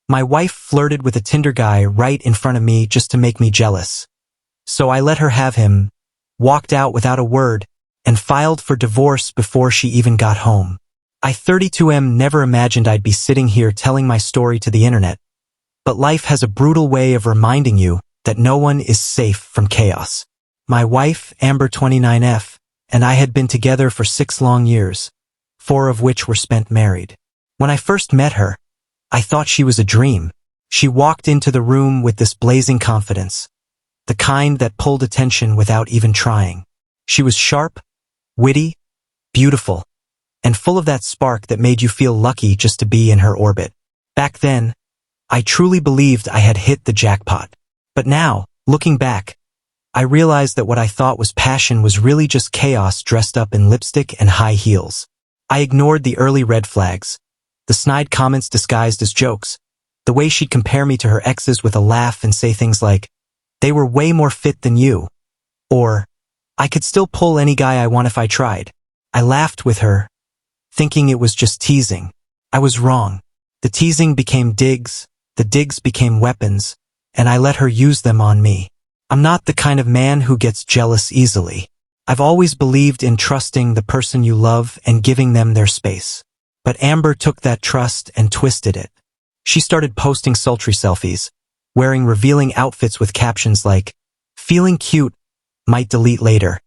My wife flirted with a Tinder guy right in front of me just to make me jealous. So I let her have him, walked out without a word, and filed for divorce before she even got home. I 32M never imagined I'd be sitting here telling my story to the internet. But life has a brutal way of reminding you that no one is safe from chaos. My wife, Amber 29F, and I had been together for 6 long years, 4 of which were spent married. When I first met her, I thought she was a dream. She walked into the room with this blazing confidence, the kind that pulled attention without even trying. She was sharp, witty, beautiful, and full of that spark that made you feel lucky just to be in her orbit. Back then, I truly believed I had hit the jackpot. But now, looking back, I realized that what I thought was passion was really just chaos dressed up in lipstick and high heels. I ignored the early red flags, the snide comments disguised as jokes, the way she'd compare me to her exes with a laugh and say things like, "They were way more fit than you," or, "I could still pull any guy I want if I tried." I laughed with her, thinking it was just teasing. I was wrong. The teasing became digs, the digs became weapons, and I let her use them on me. I'm not the kind of man who gets jealous easily. I've always believed in trusting the person you love and giving them their space. But Amber took that trust and twisted it. She started posting sultry selfies, wearing revealing outfits with captions like, "Feeling cute, might delete later."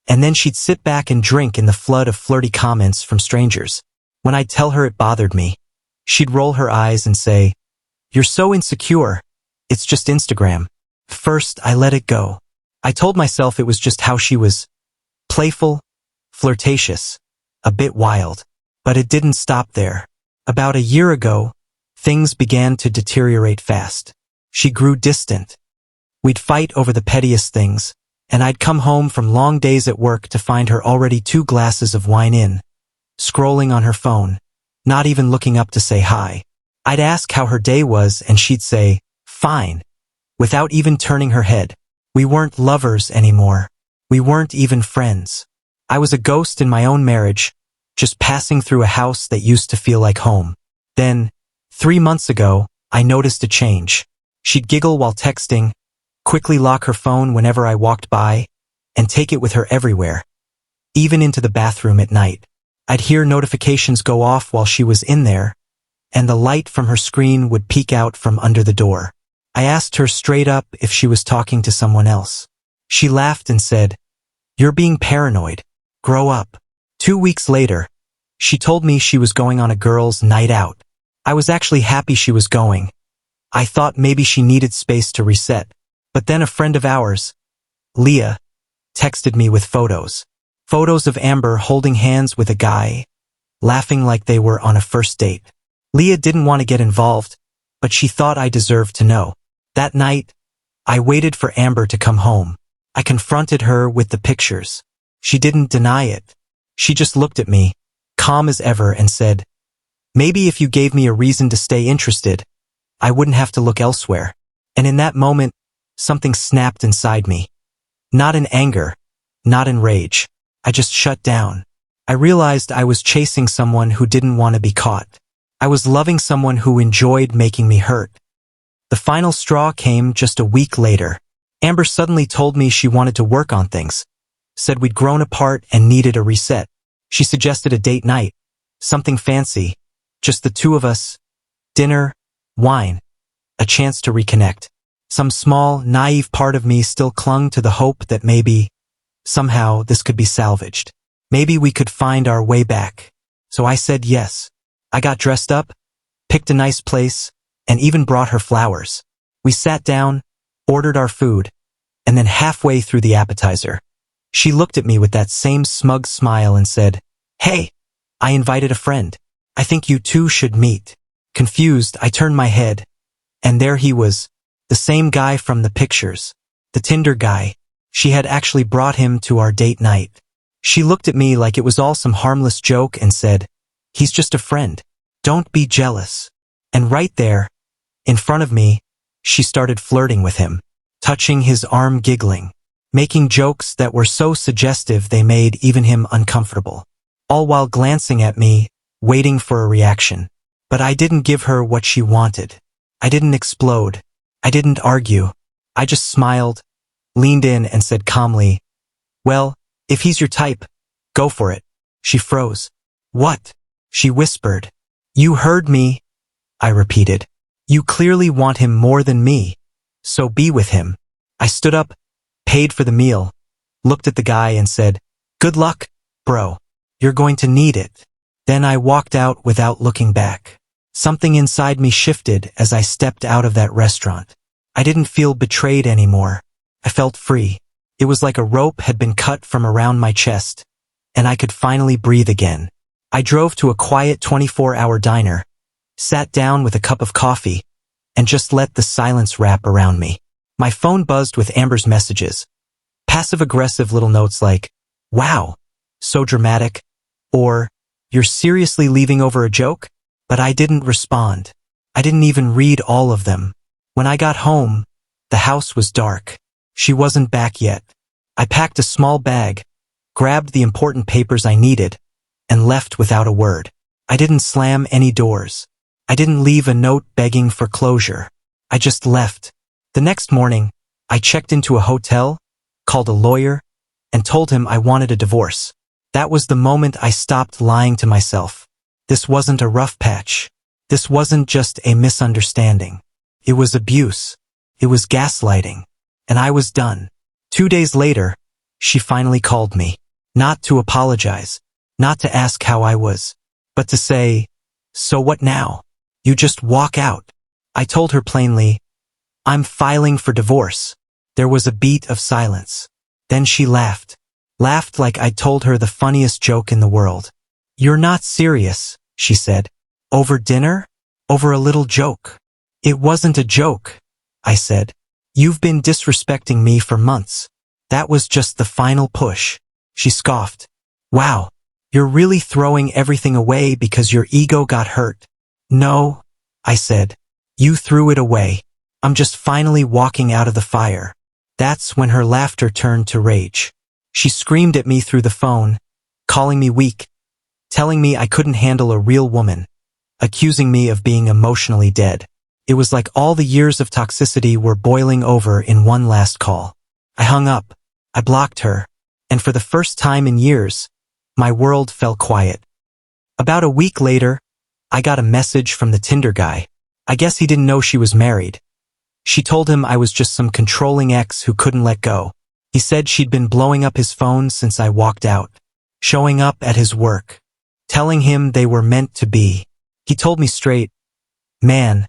And then she'd sit back and drink in the flood of flirty comments from strangers. When I'd tell her it bothered me, she'd roll her eyes and say, "You're so insecure. It's just Instagram." First, I let it go. I told myself it was just how she was. Playful, flirtatious, a bit wild. But it didn't stop there. About a year ago, things began to deteriorate fast. She grew distant. We'd fight over the pettiest things, and I'd come home from long days at work to find her already 2 glasses of wine in, scrolling on her phone, not even looking up to say hi. I'd ask how her day was, and she'd say, "Fine," without even turning her head. We weren't lovers anymore. We weren't even friends. I was a ghost in my own marriage, just passing through a house that used to feel like home. Then, 3 months ago, I noticed a change. She'd giggle while texting, quickly lock her phone whenever I walked by, and take it with her everywhere, even into the bathroom at night. I'd hear notifications go off while she was in there, and the light from her screen would peek out from under the door. I asked her straight up if she was talking to someone else. She laughed and said, "You're being paranoid. Grow up." 2 weeks later, she told me she was going on a girls' night out. I was actually happy she was going. I thought maybe she needed space to reset. But then a friend of ours, Leah, texted me with photos. Photos of Amber holding hands with a guy, laughing like they were on a first date. Leah didn't want to get involved, but she thought I deserved to know. That night, I waited for Amber to come home. I confronted her with the pictures. She didn't deny it. She just looked at me, calm as ever, and said, "Maybe if you gave me a reason to stay interested, I wouldn't have to look elsewhere." And in that moment, something snapped inside me. Not in anger, not in rage. I just shut down. I realized I was chasing someone who didn't want to be caught. I was loving someone who enjoyed making me hurt. The final straw came just a week later. Amber suddenly told me she wanted to work on things, said we'd grown apart and needed a reset. She suggested a date night, something fancy, just the 2 of us, dinner, wine, a chance to reconnect. Some small, naive part of me still clung to the hope that maybe, somehow, this could be salvaged. Maybe we could find our way back. So I said yes. I got dressed up, picked a nice place, and even brought her flowers. We sat down, ordered our food, and then halfway through the appetizer, she looked at me with that same smug smile and said, "Hey, I invited a friend. I think you two should meet." Confused, I turned my head, and there he was, the same guy from the pictures, the Tinder guy. She had actually brought him to our date night. She looked at me like it was all some harmless joke and said, "He's just a friend. Don't be jealous." And right there, in front of me, she started flirting with him, touching his arm, giggling, making jokes that were so suggestive they made even him uncomfortable, all while glancing at me, waiting for a reaction. But I didn't give her what she wanted. I didn't explode. I didn't argue. I just smiled, leaned in and said calmly, "Well, if he's your type, go for it." She froze. "What?" she whispered. "You heard me," I repeated. "You clearly want him more than me, so be with him." I stood up, paid for the meal, looked at the guy and said, "Good luck, bro. You're going to need it." Then I walked out without looking back. Something inside me shifted as I stepped out of that restaurant. I didn't feel betrayed anymore. I felt free. It was like a rope had been cut from around my chest, and I could finally breathe again. I drove to a quiet 24-hour diner, sat down with a cup of coffee, and just let the silence wrap around me. My phone buzzed with Amber's messages. Passive-aggressive little notes like, "Wow, so dramatic," or "You're seriously leaving over a joke?" But I didn't respond. I didn't even read all of them. When I got home, the house was dark. She wasn't back yet. I packed a small bag, grabbed the important papers I needed, and left without a word. I didn't slam any doors. I didn't leave a note begging for closure. I just left. The next morning, I checked into a hotel, called a lawyer, and told him I wanted a divorce. That was the moment I stopped lying to myself. This wasn't a rough patch. This wasn't just a misunderstanding. It was abuse. It was gaslighting. And I was done. 2 days later, she finally called me. Not to apologize, not to ask how I was, but to say, "So what now? You just walk out." I told her plainly, "I'm filing for divorce." There was a beat of silence. Then she laughed. Laughed like I'd told her the funniest joke in the world. "You're not serious," she said. "Over dinner? Over a little joke?" "It wasn't a joke," I said. "You've been disrespecting me for months. That was just the final push." She scoffed. "Wow, you're really throwing everything away because your ego got hurt." "No," I said. "You threw it away. I'm just finally walking out of the fire." That's when her laughter turned to rage. She screamed at me through the phone, calling me weak, telling me I couldn't handle a real woman, accusing me of being emotionally dead. It was like all the years of toxicity were boiling over in one last call. I hung up. I blocked her. And for the first time in years, my world fell quiet. About a week later, I got a message from the Tinder guy. I guess he didn't know she was married. She told him I was just some controlling ex who couldn't let go. He said she'd been blowing up his phone since I walked out, showing up at his work, telling him they were meant to be. He told me straight, "Man,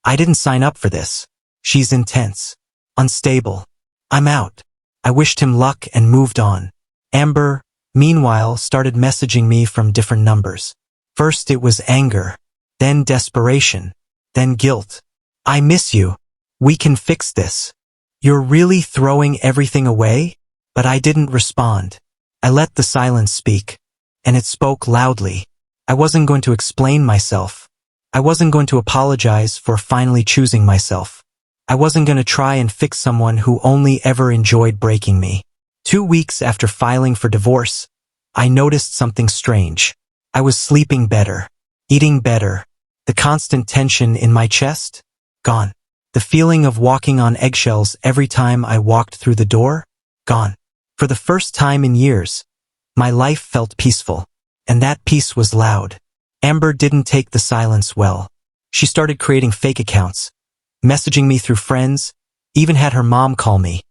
I didn't sign up for this. She's intense, unstable. I'm out." I wished him luck and moved on. Amber, meanwhile, started messaging me from different numbers. First it was anger, then desperation, then guilt. "I miss you. We can fix this. You're really throwing everything away?" But I didn't respond. I let the silence speak, and it spoke loudly. I wasn't going to explain myself. I wasn't going to apologize for finally choosing myself. I wasn't going to try and fix someone who only ever enjoyed breaking me. 2 weeks after filing for divorce, I noticed something strange. I was sleeping better, eating better. The constant tension in my chest? Gone. The feeling of walking on eggshells every time I walked through the door? Gone. For the first time in years, my life felt peaceful, and that peace was loud. Amber didn't take the silence well. She started creating fake accounts, messaging me through friends, even had her mom call me.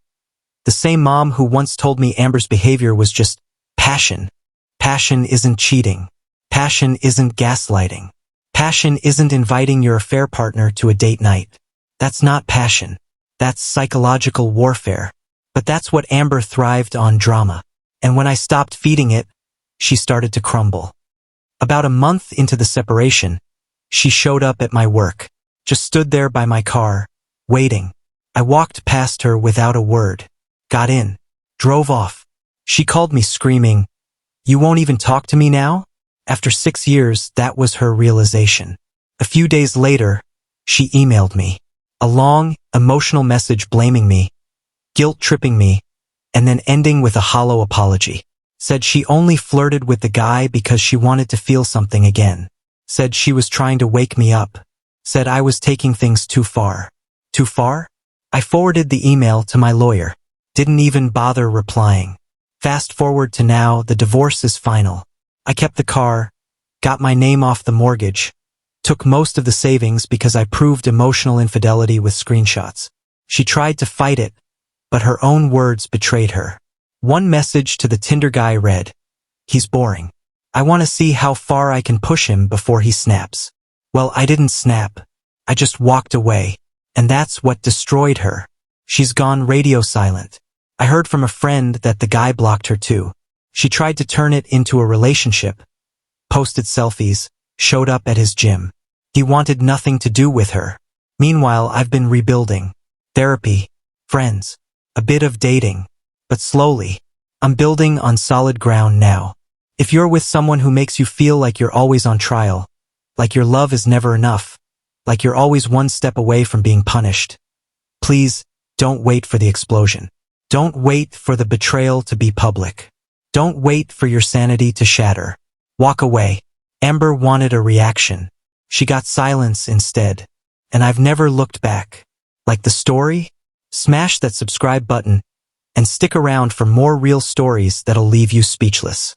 The same mom who once told me Amber's behavior was just passion. Passion isn't cheating. Passion isn't gaslighting. Passion isn't inviting your affair partner to a date night. That's not passion. That's psychological warfare. But that's what Amber thrived on: drama. And when I stopped feeding it, she started to crumble. About a month into the separation, she showed up at my work, just stood there by my car, waiting. I walked past her without a word, got in, drove off. She called me screaming, "You won't even talk to me now?" After 6 years, that was her realization. A few days later, she emailed me. A long, emotional message blaming me, guilt-tripping me, and then ending with a hollow apology. Said she only flirted with the guy because she wanted to feel something again. Said she was trying to wake me up. Said I was taking things too far. Too far? I forwarded the email to my lawyer. Didn't even bother replying. Fast forward to now, the divorce is final. I kept the car, got my name off the mortgage, took most of the savings because I proved emotional infidelity with screenshots. She tried to fight it, but her own words betrayed her. One message to the Tinder guy read, "He's boring. I want to see how far I can push him before he snaps." Well, I didn't snap. I just walked away. And that's what destroyed her. She's gone radio silent. I heard from a friend that the guy blocked her too. She tried to turn it into a relationship. Posted selfies, showed up at his gym. He wanted nothing to do with her. Meanwhile, I've been rebuilding. Therapy, friends, a bit of dating. But slowly, I'm building on solid ground now. If you're with someone who makes you feel like you're always on trial, like your love is never enough, like you're always one step away from being punished, please, don't wait for the explosion. Don't wait for the betrayal to be public. Don't wait for your sanity to shatter. Walk away. Amber wanted a reaction. She got silence instead. And I've never looked back. Like the story? Smash that subscribe button and stick around for more real stories that'll leave you speechless.